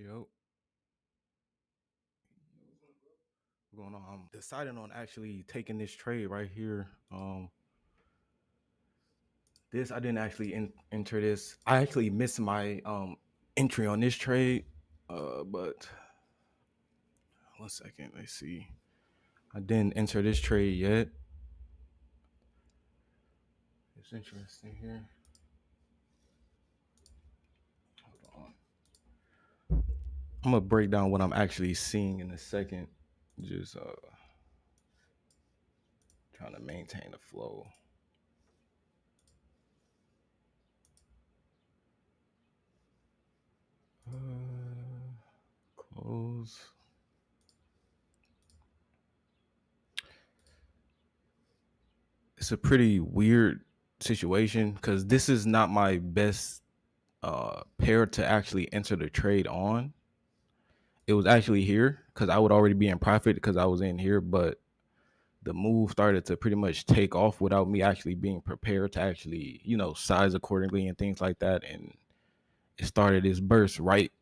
Yo, what's going on? I'm deciding on actually taking this trade right here. This I didn't actually enter this. I actually missed my entry on this trade. But one second, let's see. I didn't enter this trade yet. It's interesting here. Hold on. I'm gonna break down what I'm actually seeing in a second. Just trying to maintain the flow. Close. It's a pretty weird situation because this is not my best pair to actually enter the trade on. It was actually here because I would already be in profit because I was in here, but the move started to pretty much take off without me actually being prepared to actually, size accordingly and things like that. And it started this burst right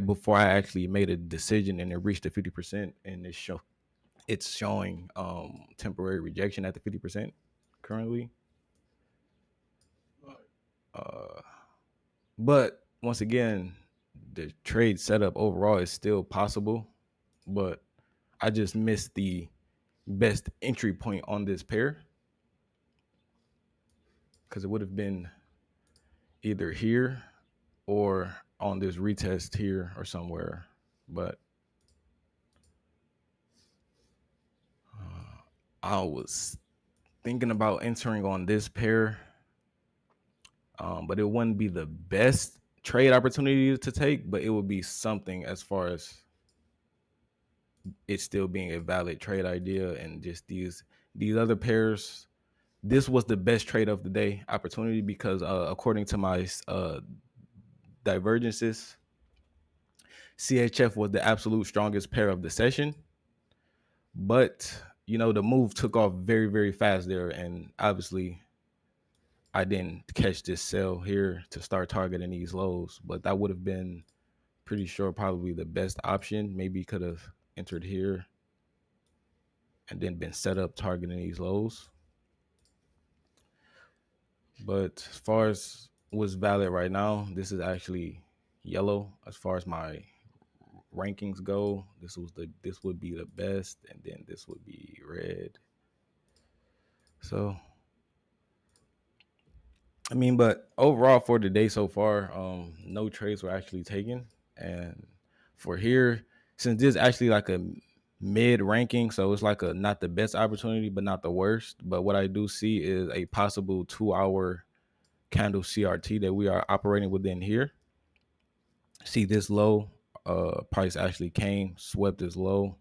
before I actually made a decision, and it reached the 50%, and it's showing temporary rejection at the 50% currently. Uh, but once again, the trade setup overall is still possible, but I just missed the best entry point on this pair because it would have been either here or on this retest here or somewhere. But I was thinking about entering on this pair, but it wouldn't be the best trade opportunity to take, but it would be something as far as it still being a valid trade idea. And just these other pairs, this was the best trade of the day opportunity because according to my divergences, CHF was the absolute strongest pair of the session. But the move took off very, very fast there, and obviously I didn't catch this sell here to start targeting these lows, but that would have been pretty sure probably the best option. Maybe could have entered here and then been set up targeting these lows. But as far as what's valid right now, this is actually yellow as far as my rankings go. This would be the best, and then this would be red. So I mean, but overall for the day so far, no trades were actually taken. And for here, since this is actually like a mid ranking, so it's like a not the best opportunity, but not the worst. But what I do see is a possible 2-hour candle CRT that we are operating within here. See this low, price actually came, swept this low,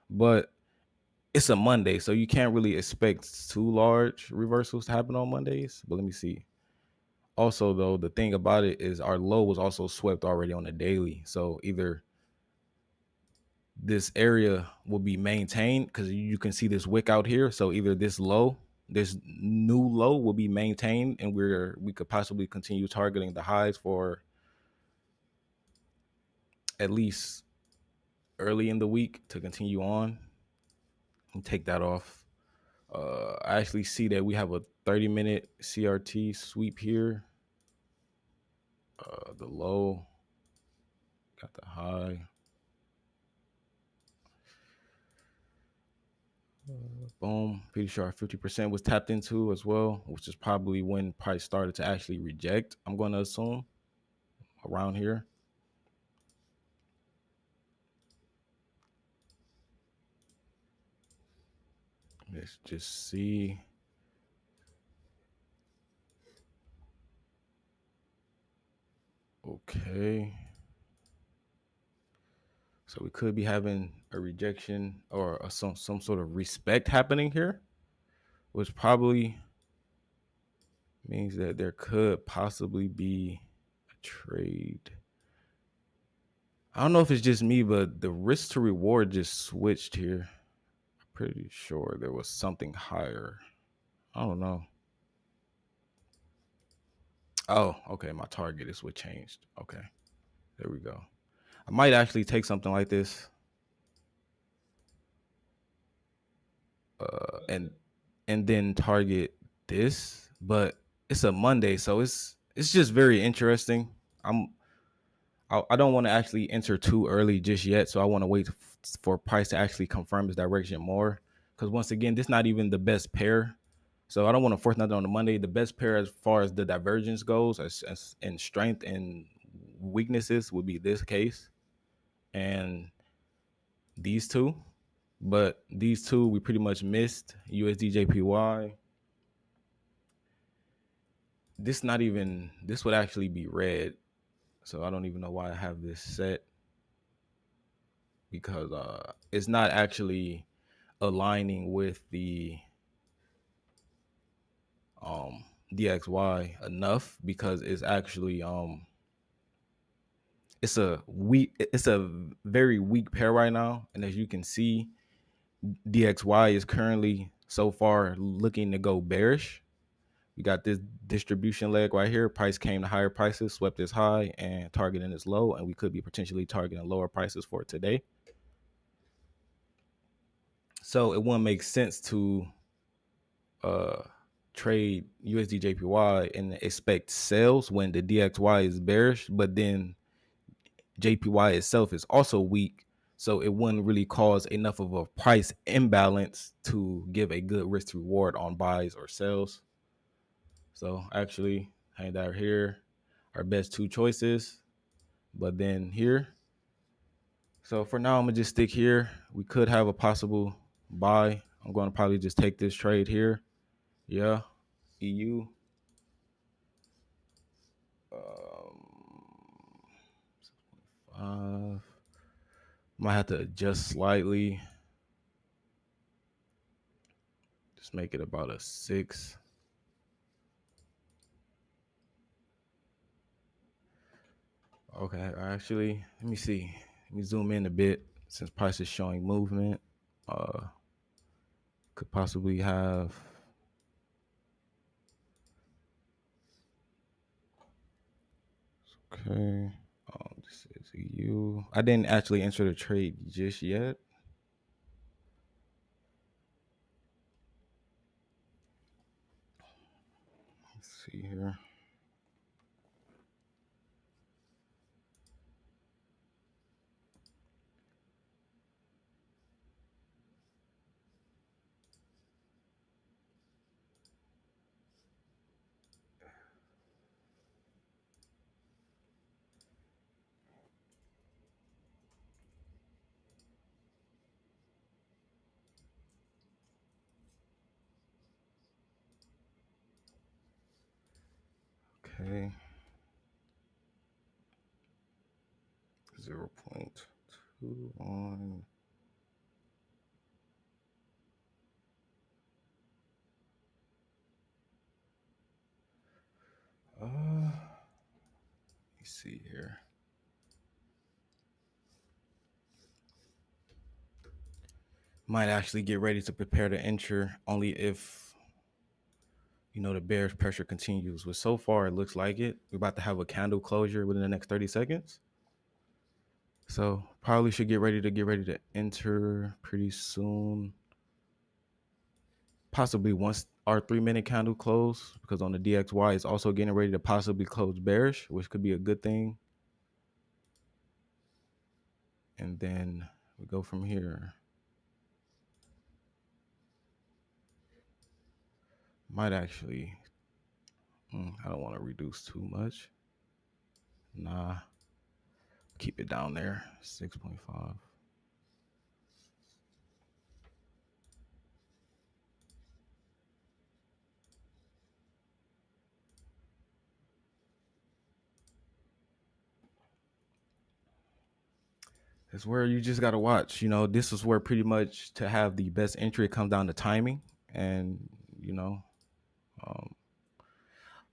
but it's a Monday, so you can't really expect too large reversals to happen on Mondays. But let me see. Also, though, the thing about it is our low was also swept already on the daily. So either this area will be maintained because you can see this wick out here. So either this new low will be maintained, and we could possibly continue targeting the highs for at least early in the week to continue on and take that off. I actually see that we have a 30-minute CRT sweep here. The low got the high. Boom. Pretty sure 50% was tapped into as well, which is probably when price started to actually reject. I'm going to assume around here. Let's just see. Okay. So we could be having a rejection or some sort of respect happening here, which probably means that there could possibly be a trade. I don't know if it's just me, but the risk to reward just switched here. I'm pretty sure there was something higher. I don't know. Oh, okay. My target is what changed. Okay. There we go. I might actually take something like this, and then target this, but it's a Monday, so it's just very interesting. I'm I don't want to actually enter too early just yet, so I want to wait for price to actually confirm his direction more. Because once again, this not even the best pair, so I don't want to force nothing on the Monday. The best pair as far as the divergence goes, as in strength and weaknesses, would be this case and these two. But these two we pretty much missed. USD JPY. This would actually be red, so I don't even know why I have this set, because it's not actually aligning with the um DXY enough, because it's actually it's a very weak pair right now, and as you can see, DXY is currently so far looking to go bearish. We got this distribution leg right here. Price came to higher prices, swept this high and targeting this low, and we could be potentially targeting lower prices for today. So it wouldn't make sense to trade USD JPY and expect sales when the DXY is bearish, but then JPY itself is also weak. So it wouldn't really cause enough of a price imbalance to give a good risk to reward on buys or sells. So actually, hang that here, our best two choices. But then here, so for now, I'm gonna just stick here. We could have a possible buy. I'm going to probably just take this trade here. Yeah, EU. Might have to adjust slightly. Just make it about a 6. Okay, actually, let me see. Let me zoom in a bit since price is showing movement. Could possibly have. Okay. This is EU. I didn't actually enter the trade just yet. Let's see here. Okay. 0.2 on. Let me see here. Might actually get ready to prepare to enter only if the bearish pressure continues. But so far, it looks like it. We're about to have a candle closure within the next 30 seconds. So probably should get ready to enter pretty soon. Possibly once our 3-minute candle close, because on the DXY it's also getting ready to possibly close bearish, which could be a good thing. And then we go from here. Might actually, I don't want to reduce too much. Nah, keep it down there, 6.5. It's where you just got to watch. This is where pretty much to have the best entry, it comes down to timing. And,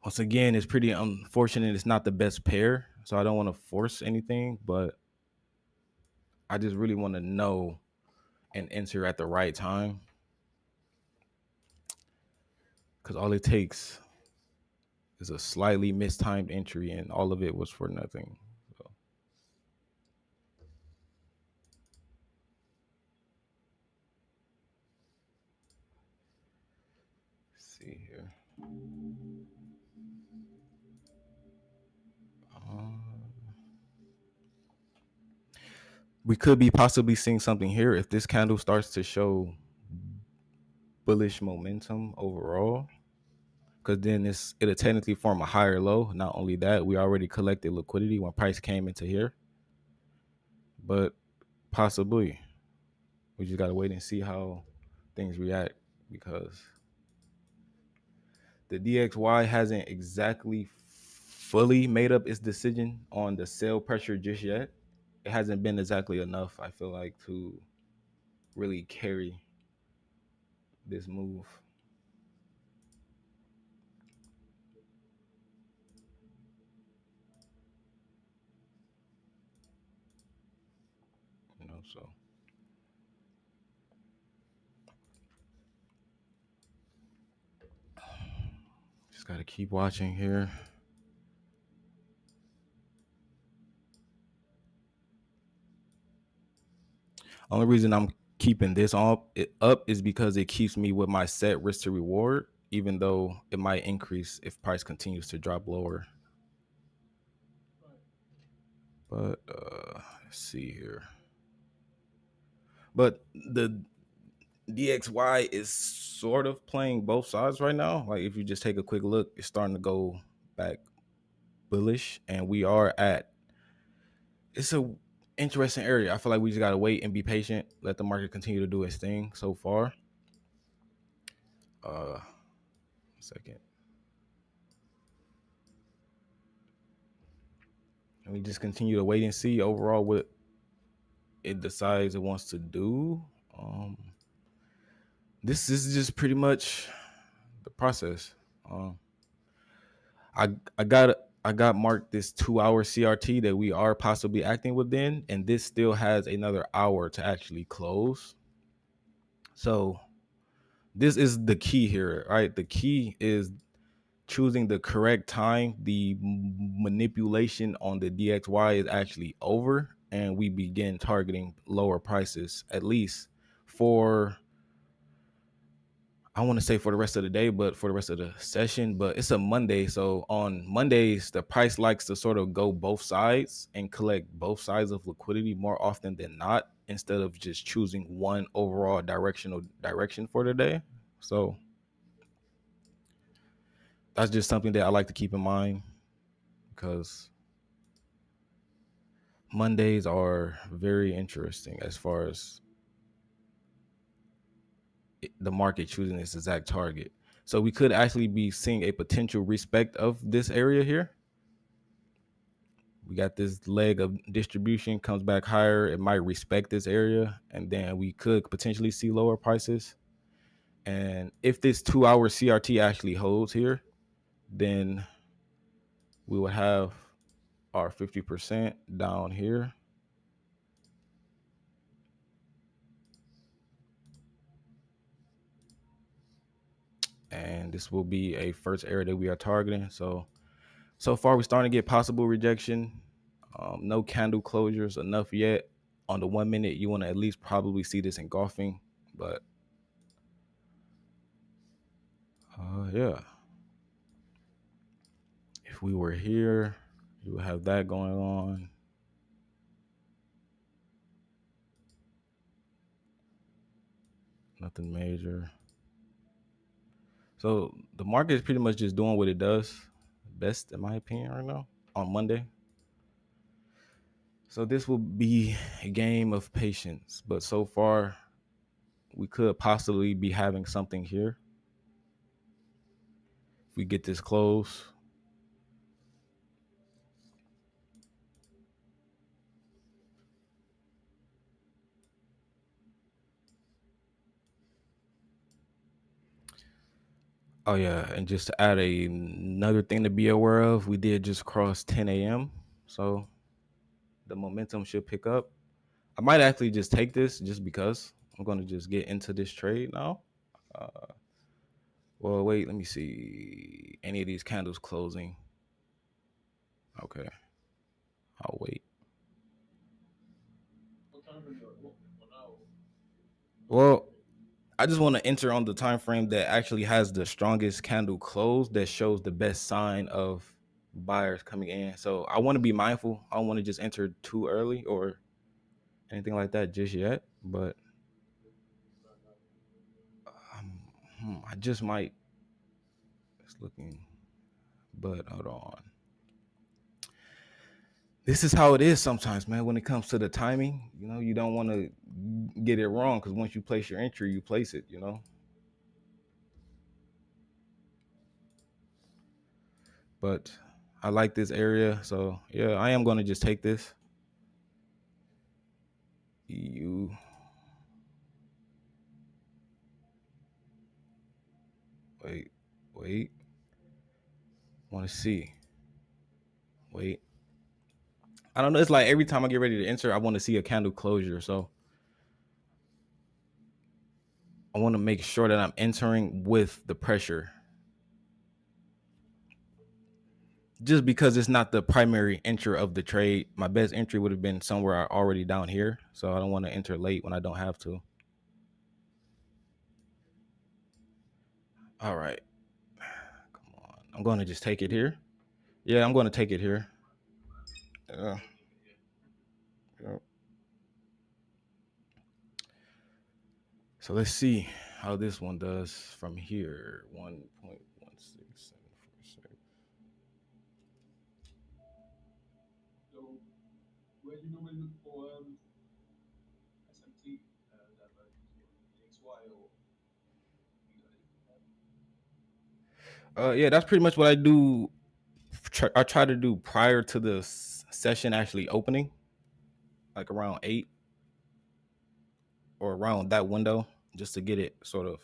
once again, it's pretty unfortunate. It's not the best pair. So I don't want to force anything, but I just really want to know and enter at the right time. Because all it takes is a slightly mistimed entry, and all of it was for nothing. So We could be possibly seeing something here if this candle starts to show bullish momentum overall, because then it'll technically form a higher low. Not only that, we already collected liquidity when price came into here, but possibly we just gotta wait and see how things react, because the DXY hasn't exactly fully made up its decision on the sell pressure just yet. It hasn't been exactly enough, I feel like, to really carry this move. So just gotta keep watching here. Only reason I'm keeping this up is because it keeps me with my set risk to reward, even though it might increase if price continues to drop lower. But let's see here. But the DXY is sort of playing both sides right now. Like if you just take a quick look, it's starting to go back bullish, and we are at, it's a interesting area. I feel like we just gotta wait and be patient, let the market continue to do its thing so far. A second. And we just continue to wait and see overall what it decides it wants to do. This is just pretty much the process. Um, I I got I got marked this 2-hour CRT that we are possibly acting within, and this still has another hour to actually close. So this is the key here, right? The key is choosing the correct time. The manipulation on the DXY is actually over, and we begin targeting lower prices, at least for, I want to say for the rest of the day, but for the rest of the session. But it's a Monday, so on Mondays the price likes to sort of go both sides and collect both sides of liquidity more often than not, instead of just choosing one overall direction for the day. So that's just something that I like to keep in mind, because Mondays are very interesting as far as the market choosing its exact target. So we could actually be seeing a potential respect of this area here. We got this leg of distribution, comes back higher. It might respect this area, and then we could potentially see lower prices. And if this 2-hour CRT actually holds here, then we will have our 50% down here. And this will be a first area that we are targeting. So far we're starting to get possible rejection. No candle closures enough yet. On the 1 minute, you want to at least probably see this engulfing. But yeah, if we were here, you would have that going on. Nothing major. So the market is pretty much just doing what it does best, in my opinion, right now on Monday. So this will be a game of patience. But so far, we could possibly be having something here. If we get this close, oh yeah, and just to add another thing to be aware of, we did just cross 10 a.m. So the momentum should pick up. I might actually just take this just because I'm going to just get into this trade now. Well, wait, let me see. Any of these candles closing? Okay, I'll wait. Well, I just want to enter on the time frame that actually has the strongest candle close that shows the best sign of buyers coming in. So I want to be mindful. I don't want to just enter too early or anything like that just yet. But I just might. It's looking, but hold on. This is how it is sometimes, man. When it comes to the timing, you don't want to get it wrong because once you place your entry, you place it. But I like this area, so yeah, I am going to just take this. You wait. Want to see? Wait. I don't know. It's like every time I get ready to enter, I want to see a candle closure. So I want to make sure that I'm entering with the pressure. Just because it's not the primary entry of the trade, my best entry would have been somewhere already down here. So I don't want to enter late when I don't have to. All right. Come on. I'm going to just take it here. Yeah, I'm going to take it here. Yeah. So let's see how this one does from here. 1.16746. Yeah, that's pretty much what I do. I try to do prior to the session actually opening, like around 8 or around that window, just to get it sort of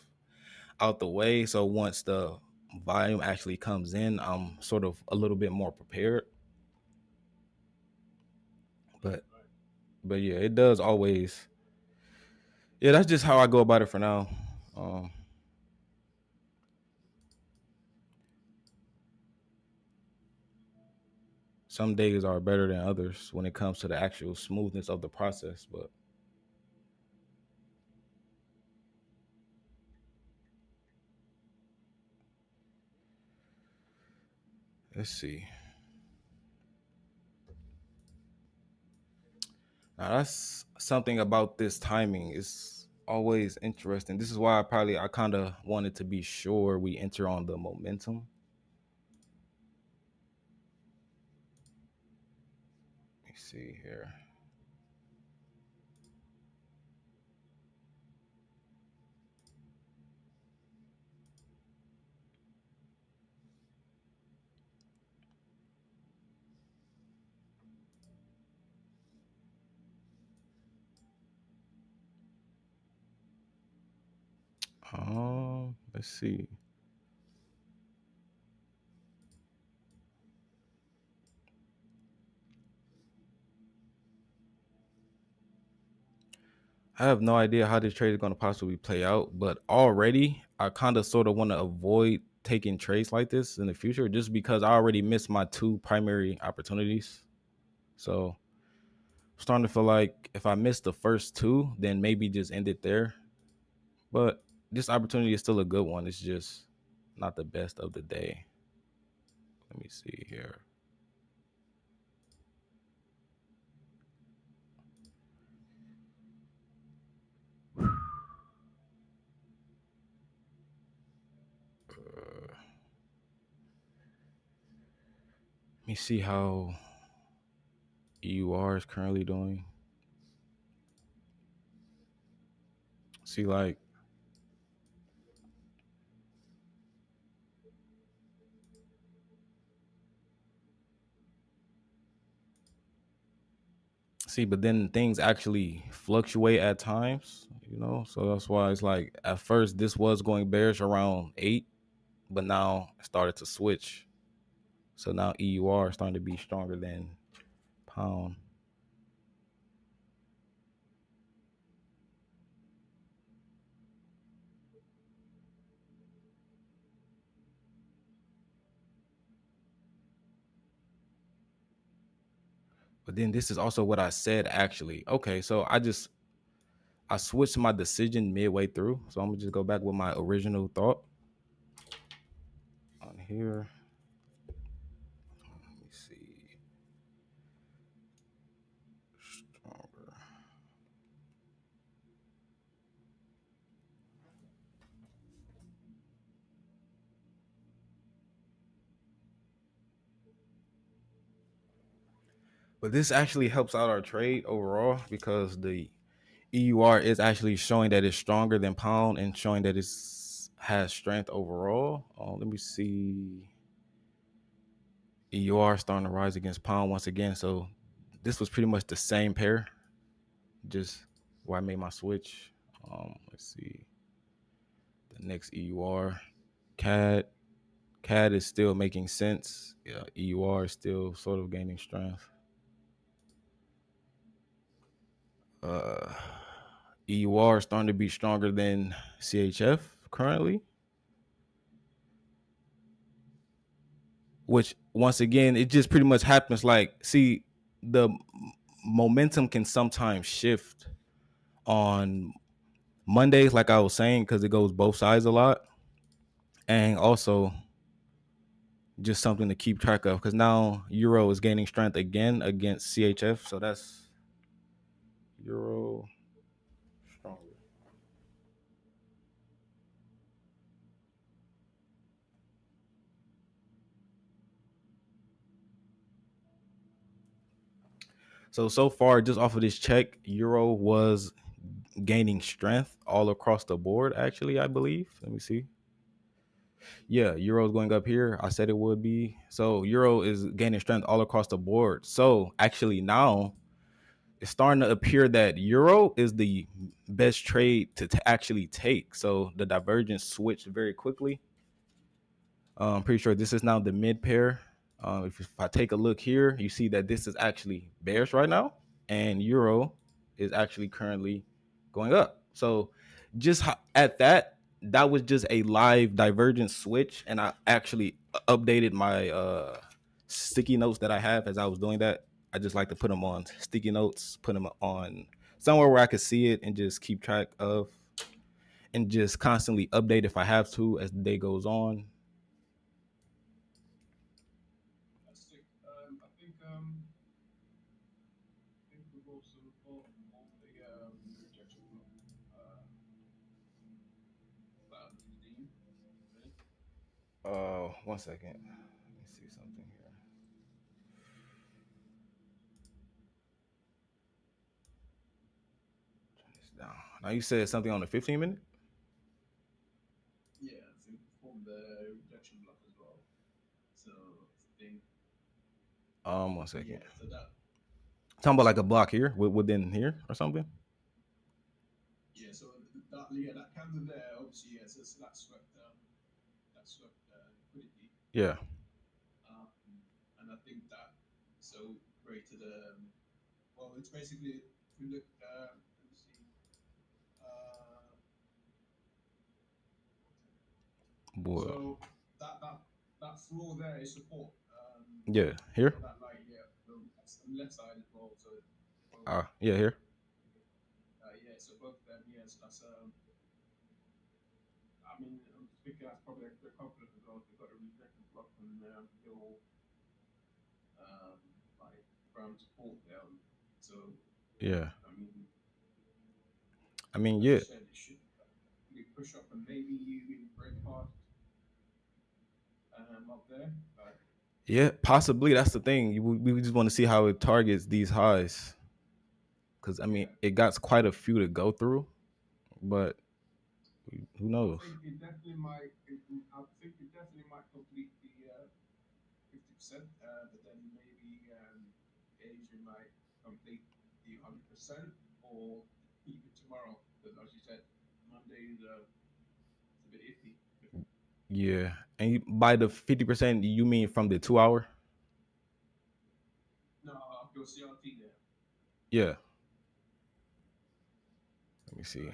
out the way. So once the volume actually comes in, I'm sort of a little bit more prepared. But yeah, it does always. Yeah, that's just how I go about it for now. Some days are better than others when it comes to the actual smoothness of the process, but let's see. Now that's something about this timing is always interesting. This is why I kind of wanted to be sure we enter on the momentum. Let me see here. Let's see. I have no idea how this trade is going to possibly play out, but already I kind of sort of want to avoid taking trades like this in the future just because I already missed my two primary opportunities. So I'm starting to feel like if I miss the first two, then maybe just end it there. But this opportunity is still a good one. It's just not the best of the day. Let me see here. Let me see how EUR is currently doing. See, like, but then things actually fluctuate at times. So that's why it's like at first this was going bearish around 8, but now it started to switch. So now EUR is starting to be stronger than pound. But then this is also what I said actually. Okay, so I switched my decision midway through, so I'm gonna just go back with my original thought on here. Let me see. Stronger. But this actually helps out our trade overall because the EUR is actually showing that it's stronger than pound and showing that it's has strength overall. Let me see. EUR starting to rise against pound once again. So this was pretty much the same pair, just where I made my switch. Let's see. The next EUR. CAD. CAD is still making sense. Yeah, EUR is still sort of gaining strength. Uh, EUR is starting to be stronger than CHF currently, which once again, it just pretty much happens like, see, the momentum can sometimes shift on Mondays, like I was saying, because it goes both sides a lot. And also just something to keep track of because now Euro is gaining strength again against CHF. So that's Euro stronger. So far, just off of this check, Euro was gaining strength all across the board, actually, I believe. Let me see. Yeah, Euro's going up here. I said it would be. So Euro is gaining strength all across the board. So actually now it's starting to appear that Euro is the best trade to actually take. So the divergence switched very quickly. I'm pretty sure this is now the mid pair. If I take a look here, you see that this is actually bearish right now, and Euro is actually currently going up. So just at that, that was just a live divergence switch, and I actually updated my sticky notes that I have as I was doing that. I just like to put them on sticky notes, put them on somewhere where I could see it and just keep track of, and just constantly update if I have to as the day goes on. One second. Let me see something here. Turn this down. Now you said something on the 15 minute. One second. Talking about like a block here within here or something. Yeah. Boy. Yeah. Here. Yeah. Here. Yeah. I mean, yeah. Yeah, possibly. That's the thing. We just want to see how it targets these highs. Because, I mean, it got quite a few to go through, but who knows? Yeah. And by the 50%, you mean from the 2 hour? Yeah. Let me see.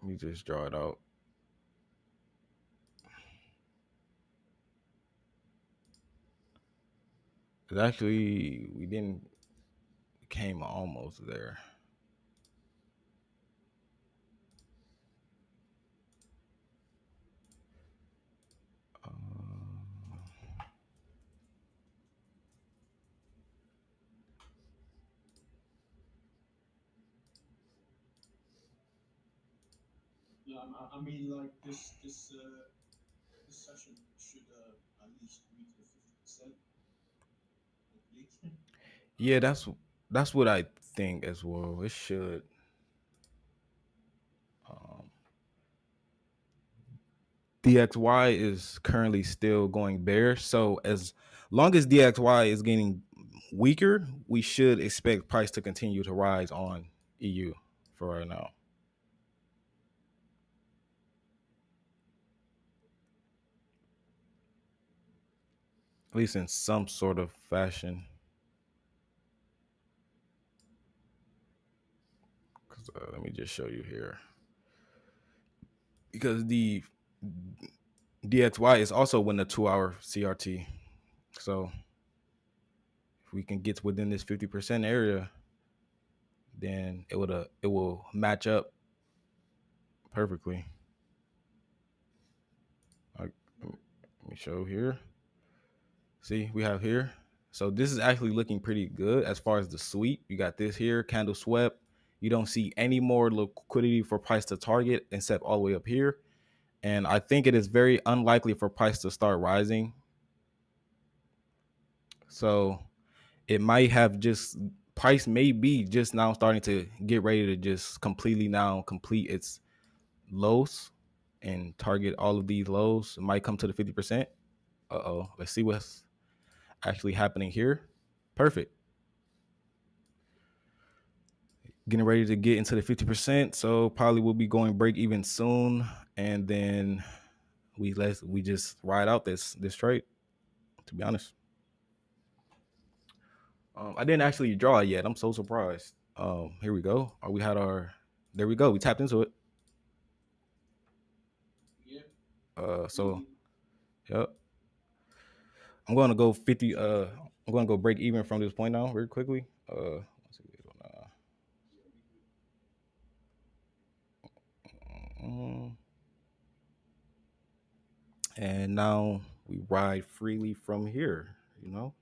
Let me just draw it out. Actually, we didn't came almost there. Yeah, that's what I think as well. It should. Um, DXY is currently still going bearish. So as long as DXY is getting weaker, we should expect price to continue to rise on EU for right now. At least in some sort of fashion. 'Cause, let me just show you here. Because the DXY is also within the 2-hour CRT. So if we can get within this 50% area, then it will match up perfectly. Like, let me show here. See, we have here. So this is actually looking pretty good as far as the sweep. You got this here, candle swept. You don't see any more liquidity for price to target except all the way up here. And I think it is very unlikely for price to start rising. So it might have just price may be just now starting to get ready to just completely now complete its lows and target all of these lows. It might come to the 50%. Uh-oh. Let's see what's actually happening here. Perfect. Getting ready to get into the 50%. So probably we'll be going break even soon. And then we just ride out this trade, to be honest. I didn't actually draw it yet. I'm so surprised. Here we go. We had our there we go. We tapped into it. So yep. I'm gonna go 50. I'm gonna go break even from this point now, very quickly. Let's see, and now we ride freely from here. You know.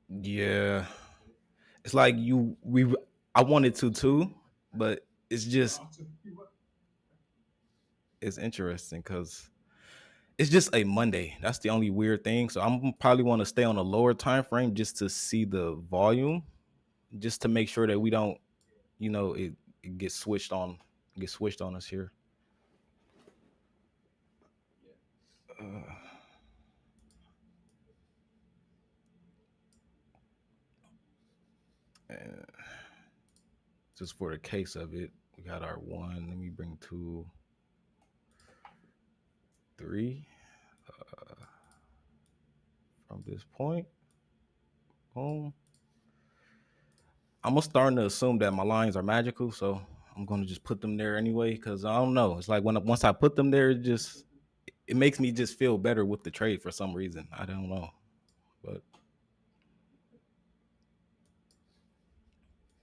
Yeah, it's like I wanted to too, but it's just it's interesting because it's just a Monday. That's the only weird thing. So I'm probably want to stay on a lower time frame just to see the volume, just to make sure that we don't, it gets switched on us here. Uh, and just for the case of it, we got our one. Let me bring 2, 3 from this point. Boom. I'm starting to assume that my lines are magical, so I'm gonna just put them there anyway. Cause I don't know. It's like once I put them there, it makes me just feel better with the trade for some reason. I don't know, but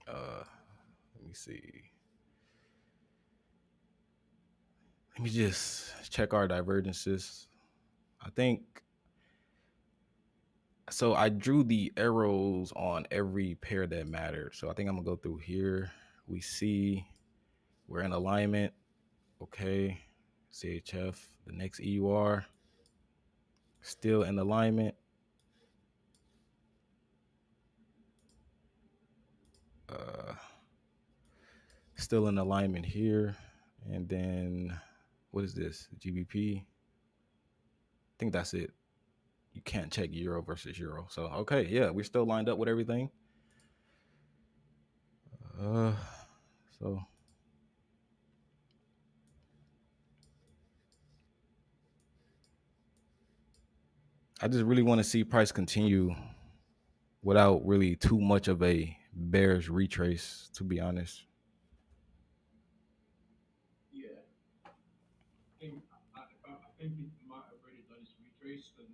let me see. Let me just check our divergences. I think so. I drew the arrows on every pair that mattered. So I think I'm gonna go through here. We see we're in alignment. Okay. CHF, the next EUR, still in alignment. Still in alignment here. And then what is this? GBP. I think that's it. You can't check euro versus euro. So okay, yeah, we're still lined up with everything. Uh so I just really want to see price continue without really too much of a bearish retrace, to be honest. Yeah, I think it might have already done its retrace because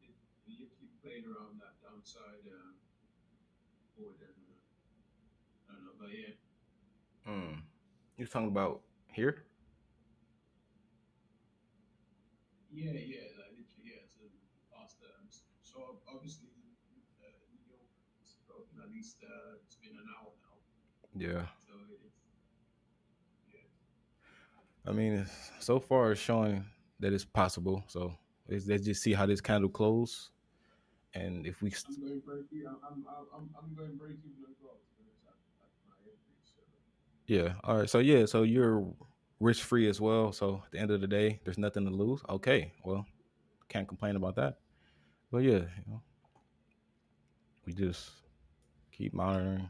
it literally played around that downside more than I don't know, but yeah, Mm. You talking about here? yeah, like literally, yeah. So past so obviously New York is broken. At least it's been an hour now, Yeah. so it's yeah. I mean, so far it's showing that it's possible. So let's just see how this candle close, and if we, I'm going break even. I'm going break even as well. To be honest, at my entry. So yeah. All right. So yeah. So you're risk free as well. So at the end of the day, there's nothing to lose. Okay. Well, can't complain about that. But yeah, we just keep monitoring.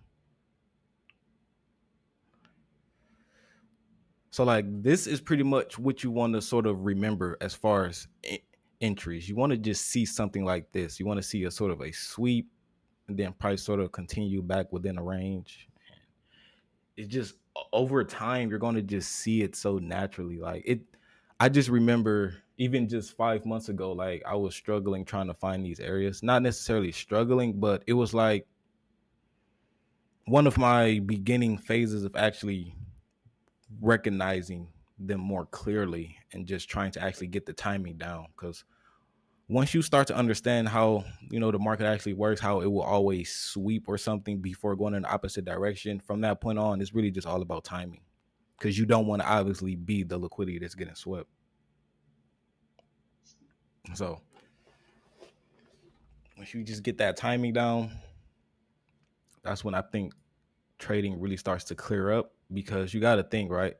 So like this is pretty much what you want to sort of remember as far as entries. You want to just see something like this. You want to see a sort of a sweep, and then price sort of continue back within a range. It's just over time you're going to just see it so naturally. Like it, I just remember even just 5 months ago, like I was struggling trying to find these areas. Not necessarily struggling, but it was like one of my beginning phases of actually recognizing them more clearly and just trying to actually get the timing down. Because once you start to understand how the market actually works, how it will always sweep or something before going in the opposite direction, from that point on it's really just all about timing, because you don't want to obviously be the liquidity that's getting swept. So once you just get that timing down, that's when I think trading really starts to clear up. Because you got to think, right,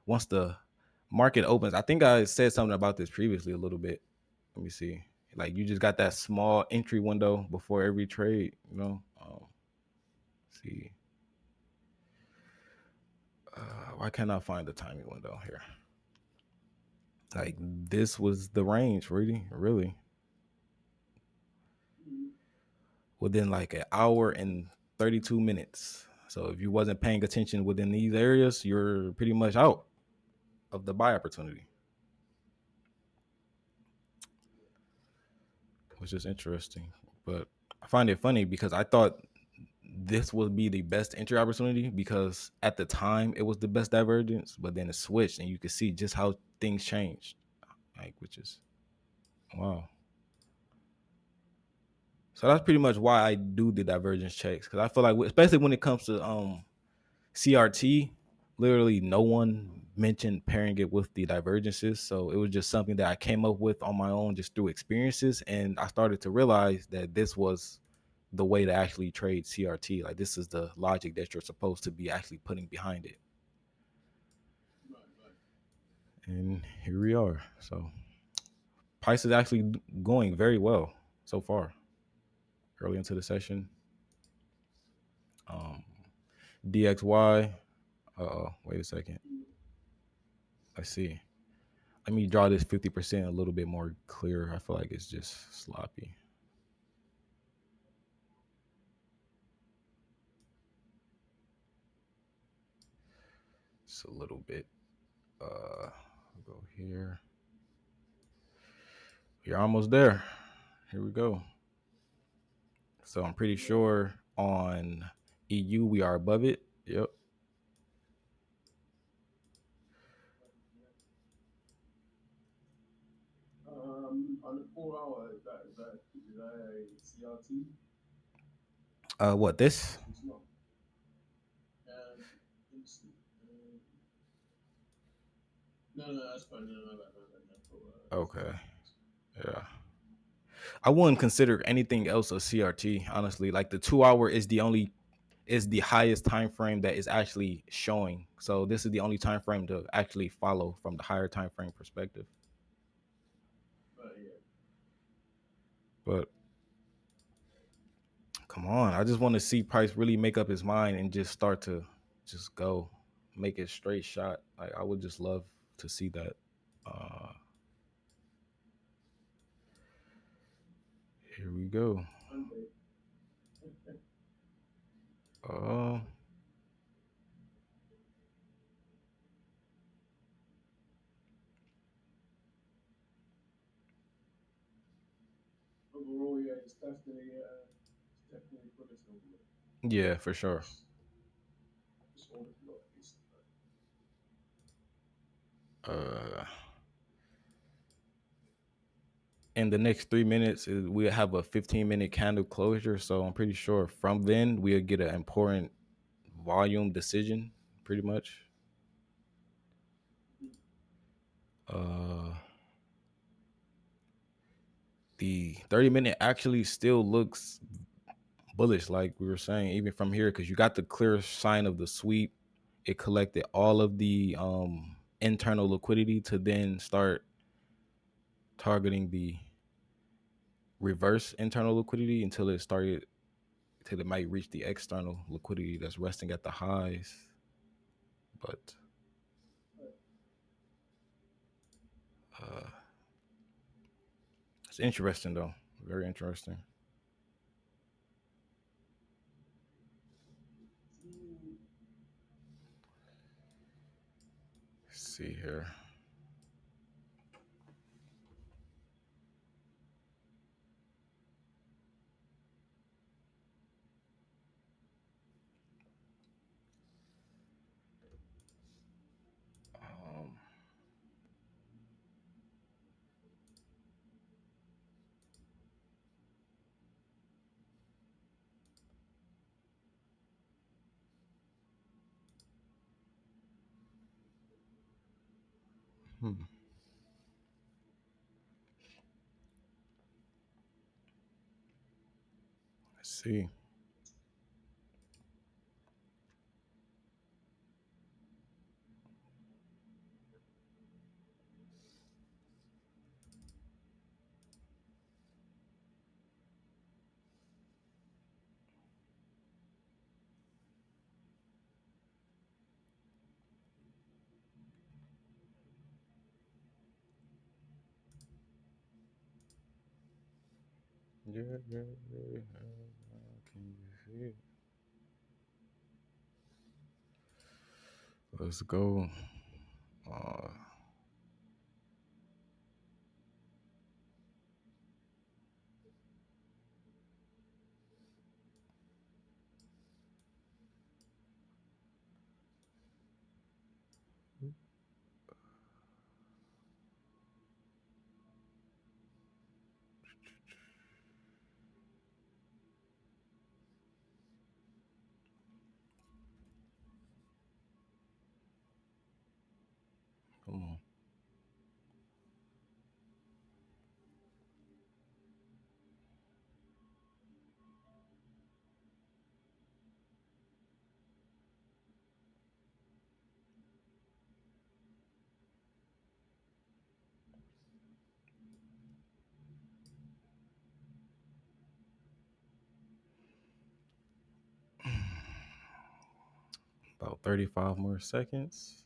once the market opens, I think I said something about this previously a little bit. Let me see. Like you just got that small entry window before every trade. See, why can't I find the timing window here? Like this was the range, really mm, within like an hour and 32 minutes. So if you wasn't paying attention within these areas, you're pretty much out of the buy opportunity, which is interesting. But I find it funny because I thought this would be the best entry opportunity because at the time it was the best divergence, but then it switched and you could see just how things changed. Like, which is wow. So that's pretty much why I do the divergence checks, because I feel like, especially when it comes to CRT, literally no one mentioned pairing it with the divergences. So it was just something that I came up with on my own just through experiences. And I started to realize that this was the way to actually trade CRT. Like this is the logic that you're supposed to be actually putting behind it. right. And here we are. So price is actually going very well so far early into the session. Um, DXY. Wait a second. Mm, Let's see. Let me draw this 50% a little bit more clear. I feel like it's just sloppy. It's a little bit. I'll go here. You're almost there. Here we go. So I'm pretty yeah. sure on EU we are above it. Yep. On the 4 hour, is that a CRT? What this? It's not. Let me see. No, that's fine. No, no. For Okay. CRT. Yeah. I wouldn't consider anything else a CRT, honestly. Like the 2 hour is the highest time frame that is actually showing. So this is the only time frame to actually follow from the higher time frame perspective. But yeah, But come on, I just want to see Price really make up his mind and just start to just go make it straight shot. Like I would just love to see that. Uh we go. Monday. Uh, Overall, yeah, it's definitely bulletin over it. yeah, for sure. Just ordered a lot at least. Uh, in the next 3 minutes, we'll have a 15-minute candle closure. So I'm pretty sure from then we'll get an important volume decision, pretty much. Mhm. Uh, the 30-minute actually still looks bullish, like we were saying, even from here, because you got the clear sign of the sweep. It collected all of the internal liquidity to then start targeting the reverse internal liquidity until it might reach the external liquidity that's resting at the highs. But Right. uh, it's interesting though, very interesting. Mm. Let's see here. Um, hmm, let's see. Yeah, yeah, yeah. Can you see it? Let's go. Uh, come on. About 35 more seconds.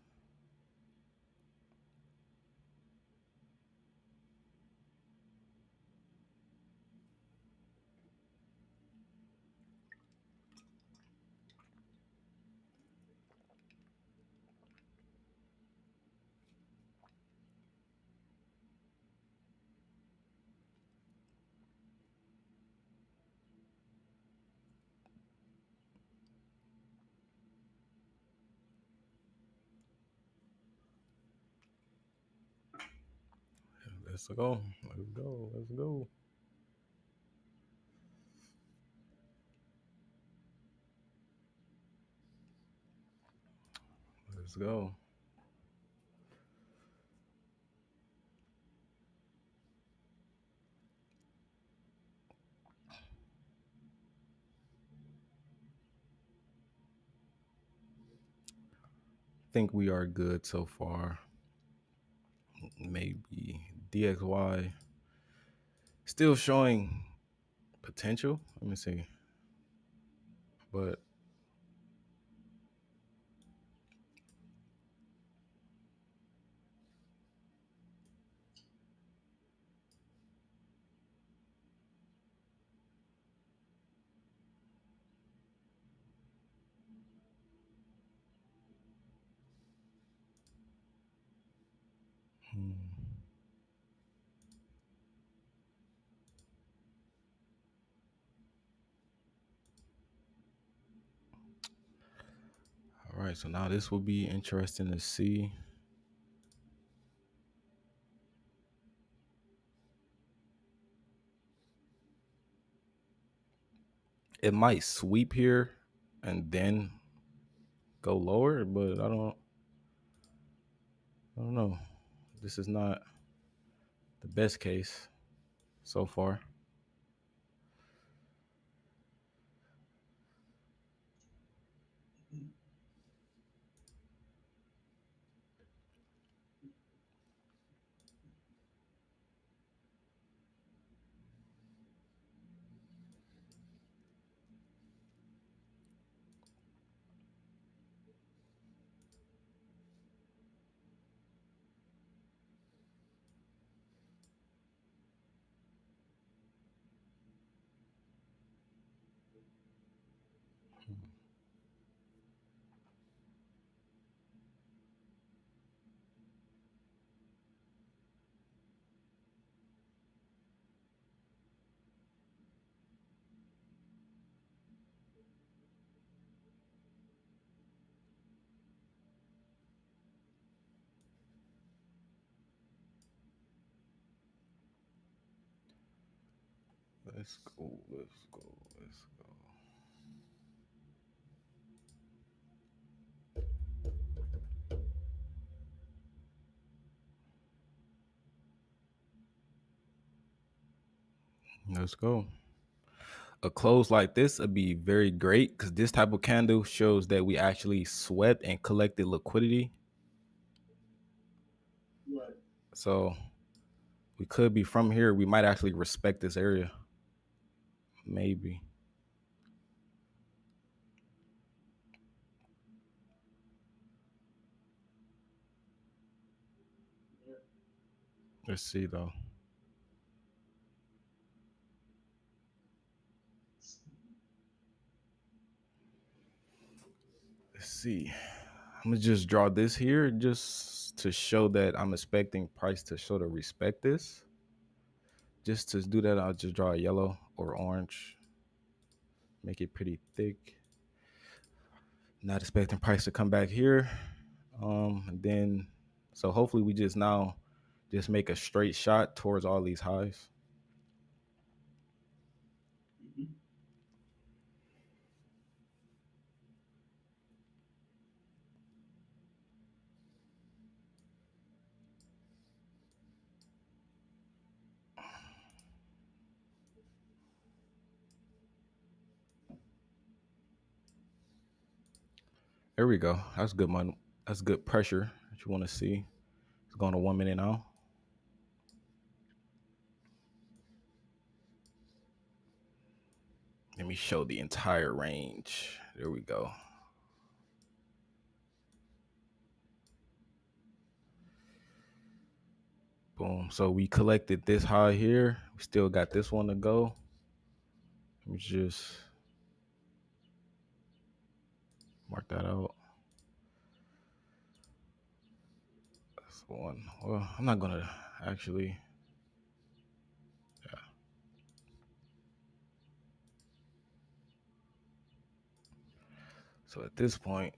Let's go. Let's go. Let's go. Let's go. Think we are good so far. Maybe DXY still showing potential. Let me see. But All right, so now this will be interesting to see. It might sweep here and then go lower, but I don't know. This is not the best case so far. Let's go. Let's go. Let's go. Let's go. A close like this would be very great because this type of candle shows that we actually swept and collected liquidity. Right. So we could be from here. We might actually respect this area. Maybe. Yeah. Let's see though. Let's see. I'm gonna just draw this here just to show that I'm expecting price to sort of respect this. Just to do that, I'll just draw a yellow or orange. Make it pretty thick. Not expecting price to come back here. And then so hopefully we just now just make a straight shot towards all these highs. Mm-hmm. There we go. That's good money. That's good pressure that you want to see. It's going to 1 minute now. Let me show the entire range. There we go. Boom. So we collected this high here. We still got this one to go. Let me just mark that out. That's one. Well, I'm not gonna actually. Yeah. So at this point,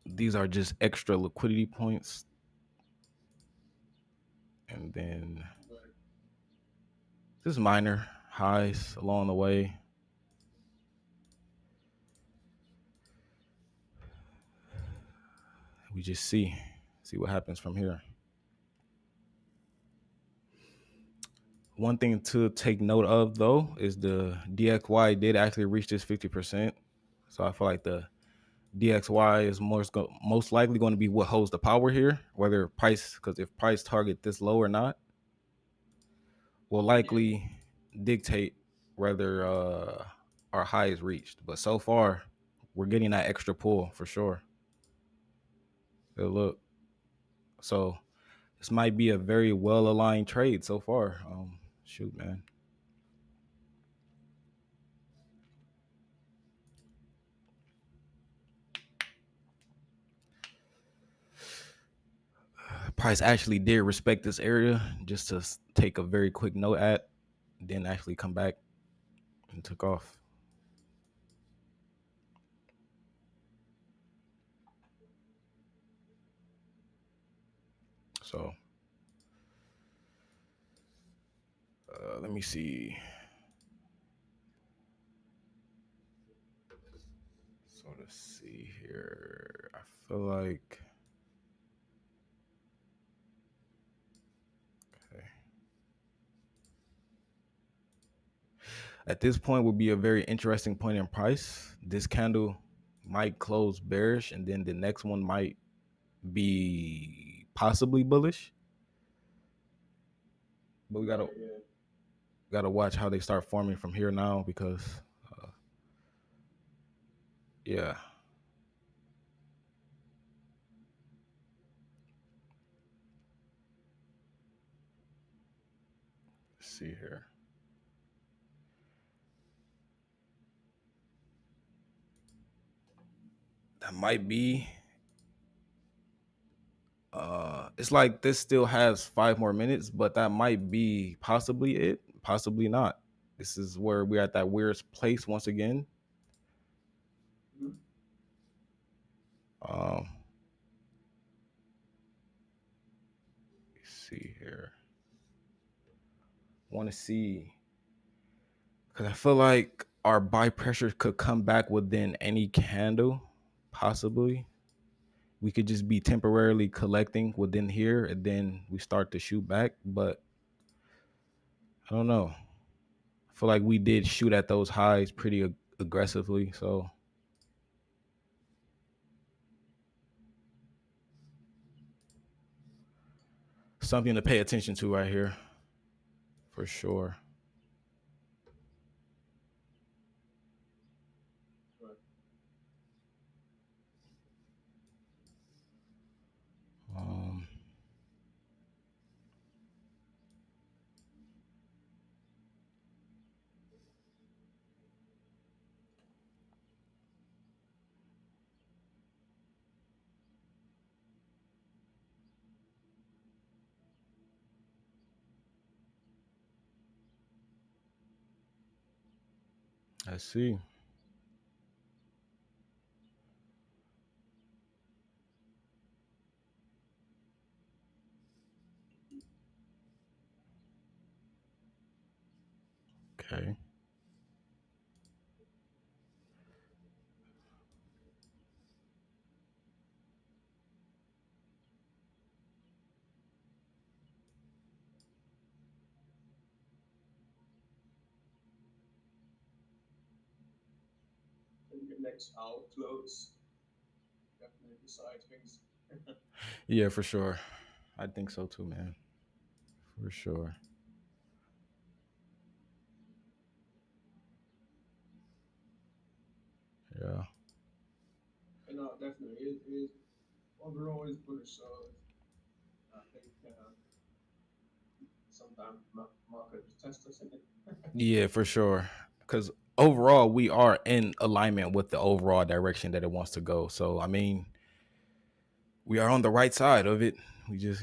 these are just extra liquidity points, and then Right. just minor highs along the way. We just see what happens from here. One thing to take note of though is the DXY did actually reach this 50%. So I feel like the DXY is most likely going to be what holds the power here, whether price, because if price target this low or not, will Yeah. likely dictate whether our high is reached. But so far, we're getting that extra pull for sure. Good look. So this might be a very well aligned trade so far. Shoot, man. price actually did respect this area just to take a very quick note at, then actually come back and took off. So let me see. So let's see here. I feel like okay. At this point would be a very interesting point in price. This candle might close bearish, and then the next one might be possibly bullish. But we gotta Right. Yeah. gotta watch how they start forming from here now because uh, yeah. Let's see here. That might be. It's like this still has 5 more minutes, but that might be possibly it, possibly not. This is where we're at that weird place once again. Mhm. Um, let's see here. Want to see because I feel like our buy pressure could come back within any candle, possibly. We could just be temporarily collecting within here, and then we start to shoot back. But I don't know. I feel like we did shoot at those highs pretty aggressively, so something to pay attention to right here for sure. Right. Um, I see. Okay. I think the next hour close definitely decides things. Yeah, for sure. I think so too, man. For sure. Yeah. And definitely it is overall is bullish. So I think sometimes market just test us in it. Yeah, for sure. Because overall, we are in alignment with the overall direction that it wants to go. So, I mean, we are on the right side of it. We just,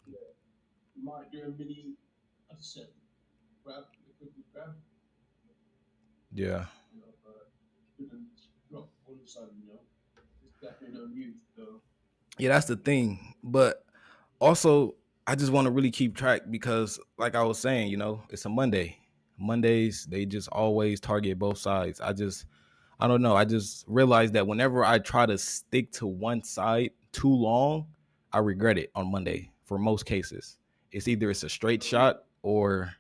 Yeah, might do a mini, as I said, grab, liquidity grab, yeah. but couldn't drop all of a sudden. It's definitely no news. So Yeah, that's the thing. But also, I just want to really keep track because, like I was saying, it's a Monday. Mondays, they just always target both sides. I don't know. I just realized that whenever I try to stick to one side too long, I regret it on Monday for most cases. It's either it's a straight oh really? shot or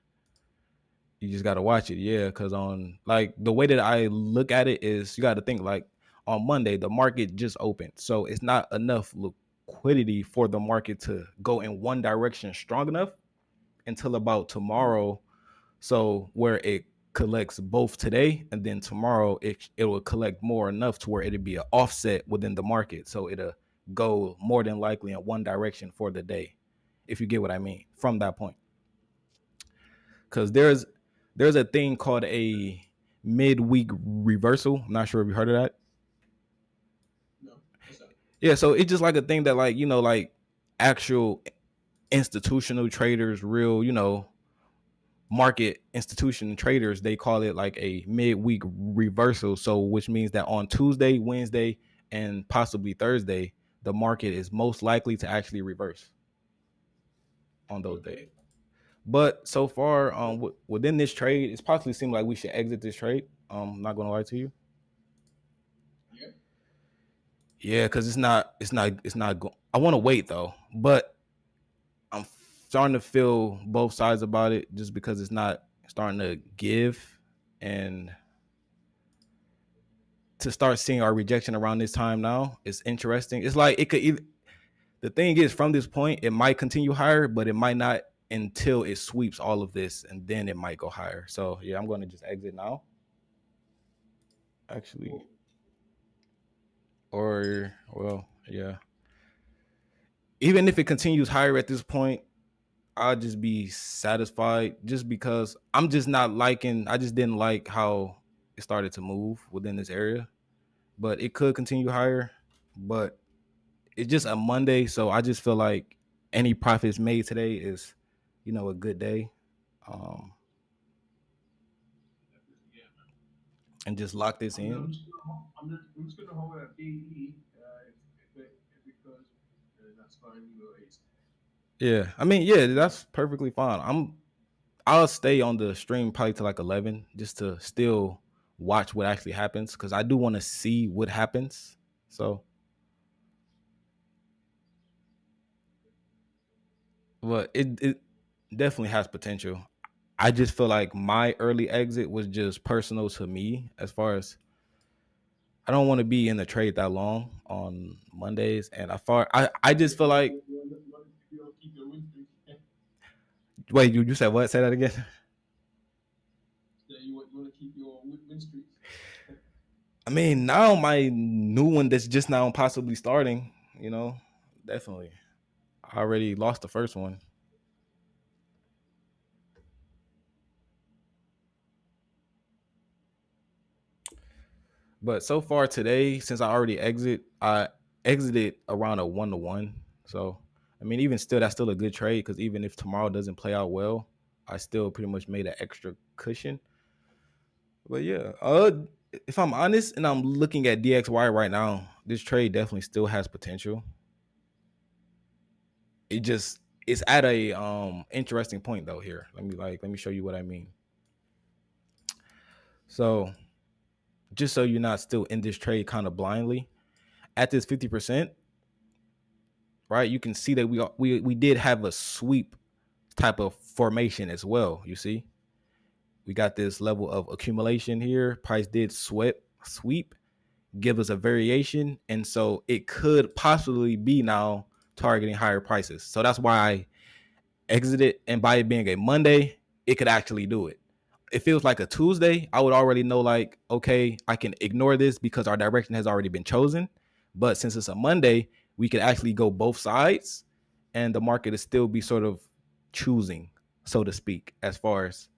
you just got to watch it. Yeah. Cause on like the way that I look at it is you got to think like on Monday, the market just opened. So it's not enough liquidity for the market to go in one direction strong enough until about Mhm. tomorrow, so where it collects both today and then tomorrow it will collect more enough to where it'll be an offset within the market. So it'll go more than likely in one direction for the day, if you get what I mean from that point. Because there's a thing called a midweek reversal. I'm not sure if you heard of that. No, what's that? Yeah, so it's just like a thing that like actual institutional traders, real, market institution traders, they call it like a midweek reversal. So, which means that on Tuesday, Wednesday, and possibly Thursday, the market is most likely to actually reverse on those days. Okay. But so far, within this trade, it's possibly seemed like we should exit this trade. I'm not gonna lie to you. Yeah. Yeah, because it's not. I want to wait though, but I'm starting to feel both sides about it, just because it's not starting to give, and to start seeing our rejection around this time now is interesting. It's like it could either, the thing is, from this point it might continue higher, but it might not until it sweeps all of this, and then it might go higher. So yeah, I'm going to just exit now, actually. Cool. Or well, yeah. Even if it continues higher at this point, I'll just be satisfied, just because I'm just not liking, I just didn't like how it started to move within this area. But it could continue higher. But it's just a Monday, so I just feel like any profits made today is, a good day. Um, Definitely. Yeah, man. and just lock this in. I'm just gonna hold at DE. If it goes, that's fine. Either ways. Yeah. I mean, yeah, that's perfectly fine. I'll stay on the stream probably to like 11, just to still watch what actually happens, because I do want to see what happens. So, but it definitely has potential. I just feel like my early exit was just personal to me, as far as I don't want to be in the trade that long on Mondays, and I just feel like, You want to keep your win streak. wait, you said what? Say that again. Yeah, you want to keep your win streaks. I mean, now my new one that's just now possibly starting, definitely. I already lost the first one. But so far today, since I exited around a 1-to-1. So I mean, even still, that's still a good trade, because even if tomorrow doesn't play out well, I still pretty much made an extra cushion. But yeah, if I'm honest and I'm looking at DXY right now, this trade definitely still has potential. It just it's at a interesting point though here. Let me show you what I mean. So just so you're not still in this trade kind of blindly, at this 50%, right? You can see that we did have a sweep type of formation as well. You see, we got this level of accumulation here. Price did sweep, give us a variation, and so it could possibly be now targeting higher prices. So that's why I exited, and by it being a Monday, it could actually do it. It feels like a Tuesday, I would already know, like, okay, I can ignore this because our direction has already been chosen. But since it's a Monday, we could actually go both sides, and the market is still be sort of choosing, so to speak, as far as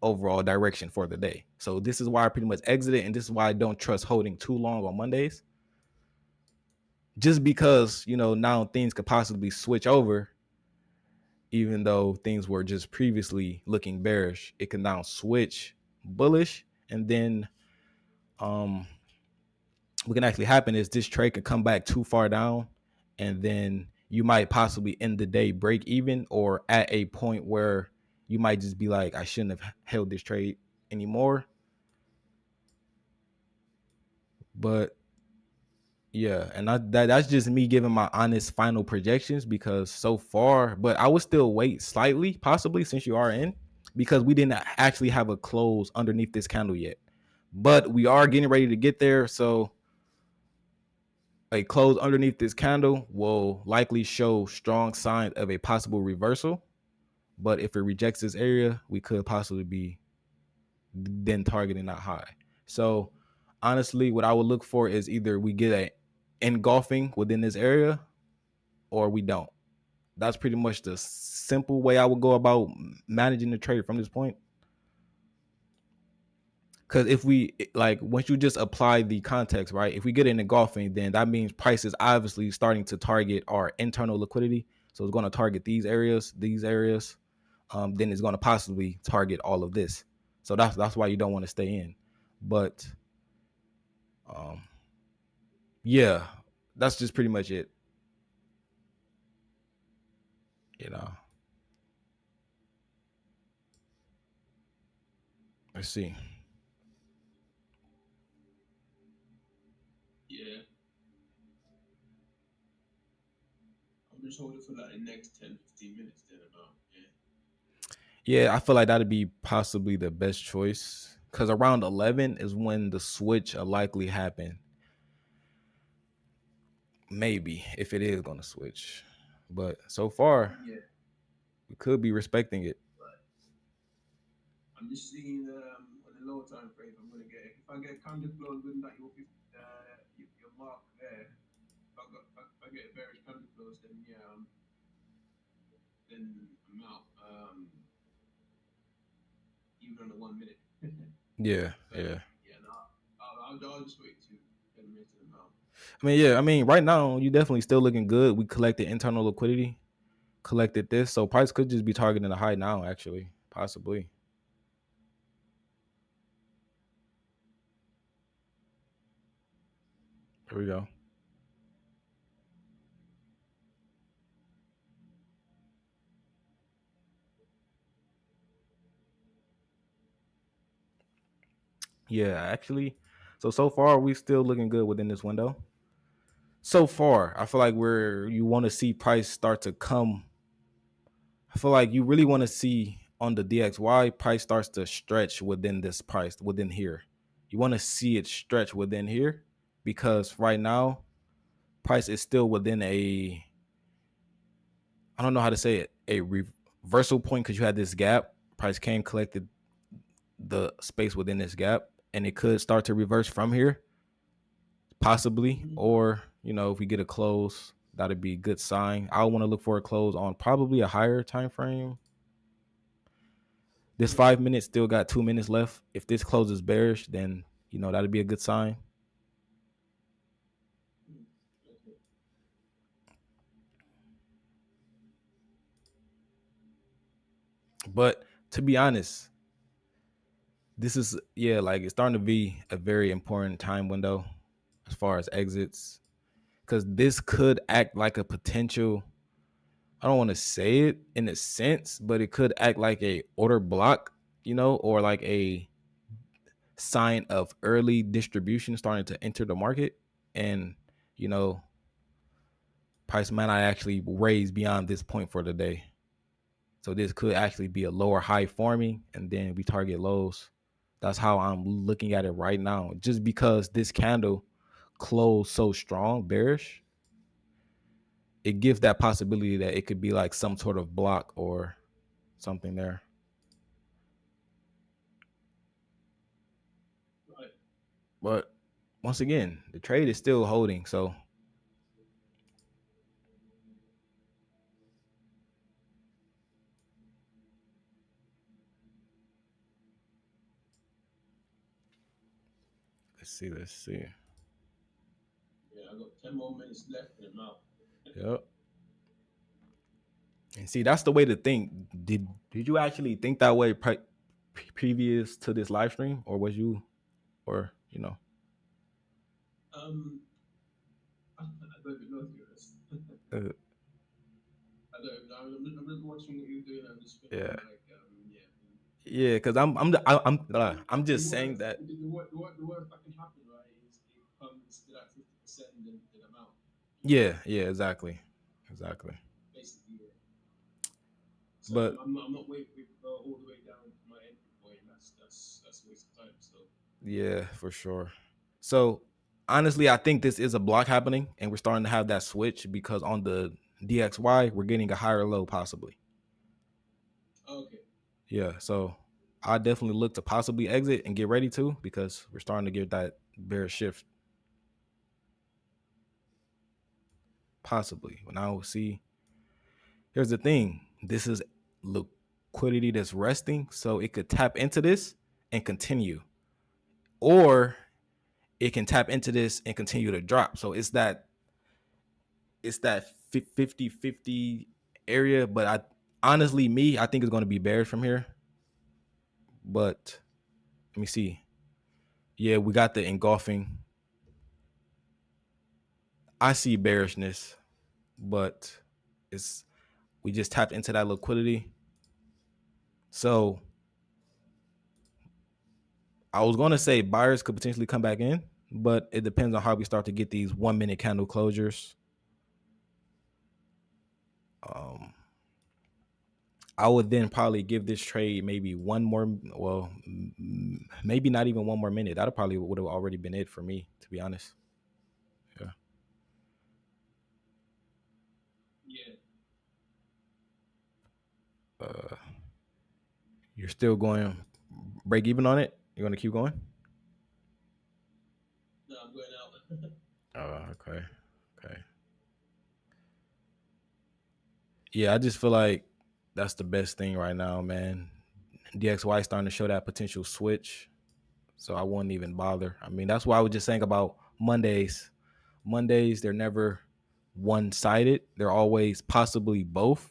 overall direction for the day. So this is why I pretty much exited, and this is why I don't trust holding too long on Mondays. Just because, now things could possibly switch over, even though things were just previously looking bearish, it can now switch bullish, and then um what can actually happen is this trade can come back too far down, and then you might possibly end the day break even, or at a point where you might just be like, I shouldn't have held this trade anymore. But yeah, and that's just me giving my honest final projections, because so far, but I would still wait slightly, possibly, since you are in, because we didn't actually have a close underneath this candle yet. But we are getting ready to get there. So a close underneath this candle will likely show strong signs of a possible reversal. But if it rejects this area, we could possibly be then targeting that high. So honestly, what I would look for is either we get a engulfing within this area, or we don't. That's pretty much the simple way I would go about managing the trade from this point. Because if we, like, once you just apply the context, right? If we get an engulfing, then that means price is obviously starting to target our internal liquidity. So it's going to target these areas. Then it's going to possibly target all of this. So that's why you don't want to stay in. But um, yeah, that's just pretty much it. You know, let's see. Yeah, I'm just holding for like the next 10, 15 minutes then about. Yeah. Yeah, I feel like that'd be possibly the best choice because around 11 is when the switch will likely happen. Maybe if it is going to switch, but so far Yeah. we could be respecting it. But I'm just seeing on the low time frame. I'm gonna get if I get candle close within that your mark there. If I get a bearish candle close, then yeah, then I'm out. Even on the 1 minute. Yeah, But yeah. yeah, no, I'll just wait to 10 minutes and I'm out. I mean, yeah. I mean, right now you definitely still looking good. We collected internal liquidity, collected this, so price could just be targeting a high now. Actually, possibly. Here we go. Yeah, actually. So far we still looking good within this window. So far, I feel like you want to see price start to come. I feel like you really want to see on the DXY price starts to stretch within this price within here. You want to see it stretch within here because right now price is still within a, I don't know how to say it, a reversal point because you had this gap. Price came, collected the space within this gap, and it could start to reverse from here, possibly. Mm-hmm. Or, if we get a close, that'd be a good sign. I want to look for a close on probably a higher time frame. This Mm-hmm. 5 minutes still got 2 minutes left. If this closes bearish, then that'd be a good sign. Okay. But to be honest, this is, yeah, like it's starting to be a very important time window as far as exits, because this could act like a potential, I don't want to say it in a sense, but it could act like a order block, or like a sign of early distribution starting to enter the market. And you know price might not actually raise beyond this point for the day. So this could actually be a lower high forming, and then we target lows. That's how I'm looking at it right now. Just because this candle closed so strong, bearish, it gives that possibility that it could be like some sort of block or something there. Right. But once again, the trade is still holding. So let's see. Let's see. Yeah, I got 10 more minutes left and I'm out. Yep. And see, that's the way to think. Did you actually think that way previous to this live stream, or was you, or I don't even know to be honest. uh, I don't even know. I'm just watching what you're doing. I'm just yeah, thinking like, yeah. yeah, because I'm The just saying worst, that. the worst that can happen, right, is it comes to that 50% and then I'm out. You know, Yeah, yeah, exactly, exactly. basically. Yeah. So But I'm not waiting for it to go all the way down to my entry point. That's a waste of time. So yeah, for sure. So honestly, I think this is a block happening, and we're starting to have that switch because on the DXY we're getting a higher low possibly. okay, Yeah, so I definitely look to possibly exit and get ready to, because we're starting to get that bear shift possibly. Now see, here's the thing: this is liquidity that's resting, so it could tap into this and continue, or it can tap into this and continue to drop. So it's that 50-50 area, but I honestly, I think it's going to be bearish from here. But let me see. Yeah, we got the engulfing. I see bearishness, but it's we just tapped into that liquidity. So I was going to say buyers could potentially come back in, but it depends on how we start to get these 1 minute candle closures. I would then probably give this trade maybe one more, well, maybe not even 1 more minute. That probably would have already been it for me, to be honest. Yeah. Yeah. You're still going break even on it? You're going to keep going? No, I'm going out. Okay. Okay. Yeah, I just feel like that's the best thing right now, man. DXY starting to show that potential switch. So I wouldn't even bother. I mean, that's why I was just saying about Mondays. Mondays, they're never one sided, they're always possibly both.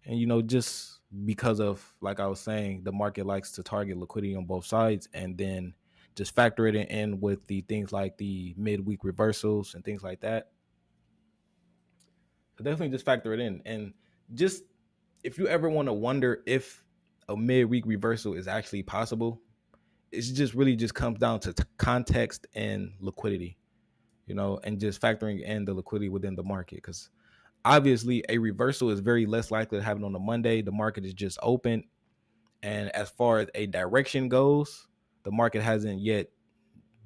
And, just because of, like I was saying, the market likes to target liquidity on both sides and then just factor it in with the things like the midweek reversals and things like that. So definitely just factor it in. And just if you ever want to wonder if a midweek reversal is actually possible, it just really just comes down to context and liquidity, and just factoring in the liquidity within the market. Because obviously a reversal is very less likely to happen on a Monday. The market is just open. And as far as a direction goes, the market hasn't yet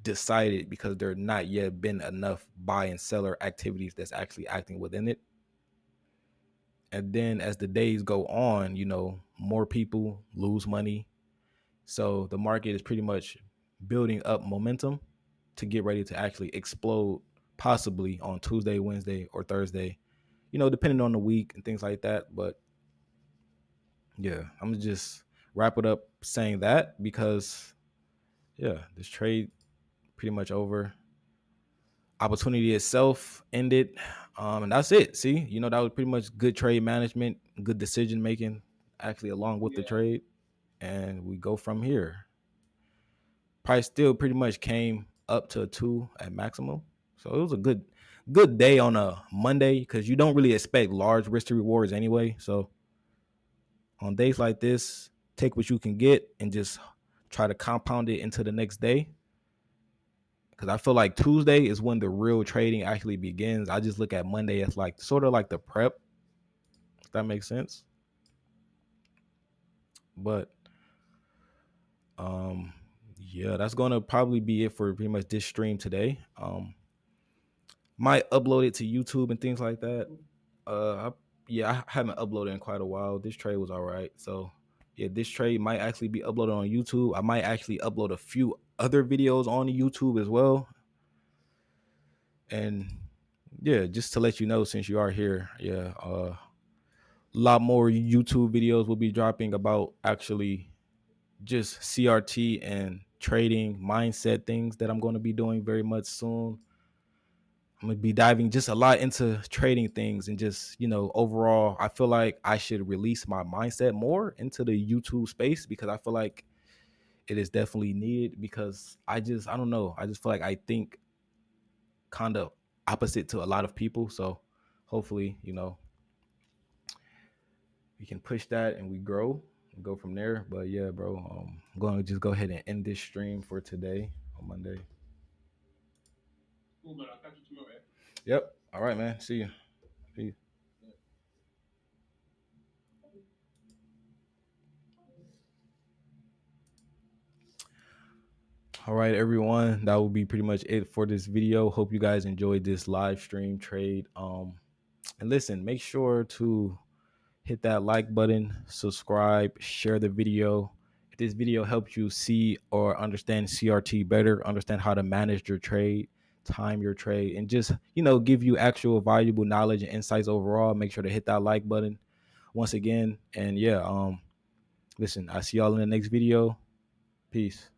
decided because there not yet been enough buy and seller activities that's actually acting within it. And then as the days go on, more people lose money. So the market is pretty much building up momentum to get ready to actually explode, possibly on Tuesday, Wednesday, or Thursday, depending on the week and things like that. But yeah, I'm gonna just wrap it up saying that because yeah, this trade pretty much over. Opportunity itself ended, and that's it. See, that was pretty much good trade management, good decision making, actually along with the Yeah. trade, and we go from here. Price still pretty much came up to a 2 at maximum, so it was a good day on a Monday because you don't really expect large risk to rewards anyway. So on days like this, take what you can get and just try to compound it into the next day. Because I feel like Tuesday is when the real trading actually begins. I just look at Monday as like sort of like the prep, if that makes sense. But yeah, that's gonna probably be it for pretty much this stream today. Might upload it to YouTube and things like that. I haven't uploaded in quite a while. This trade was all right. So yeah, this trade might actually be uploaded on YouTube. I might actually upload a few other videos on YouTube as well. And yeah, just to let you know, since you are here, yeah, a lot more YouTube videos will be dropping about actually just CRT and trading mindset things that I'm going to be doing very much soon. I'm going to be diving just a lot into trading things and just, overall, I feel like I should release my mindset more into the YouTube space because I feel like it is definitely needed because I don't know. I just feel like I think kind of opposite to a lot of people. So hopefully, we can push that and we grow and go from there. But yeah, bro, I'm going to just go ahead and end this stream for today on Monday. Cool, man. I'll catch you tomorrow. Yep. All right, man. See you. Peace. Yeah. All right, everyone. That will be pretty much it for this video. Hope you guys enjoyed this live stream trade. And listen, make sure to hit that like button, subscribe, share the video. If this video helps you see or understand CRT better, understand how to manage your trade, time your trade, and just, give you actual valuable knowledge and insights overall, make sure to hit that like button once again. And yeah, listen, I see y'all in the next video. Peace.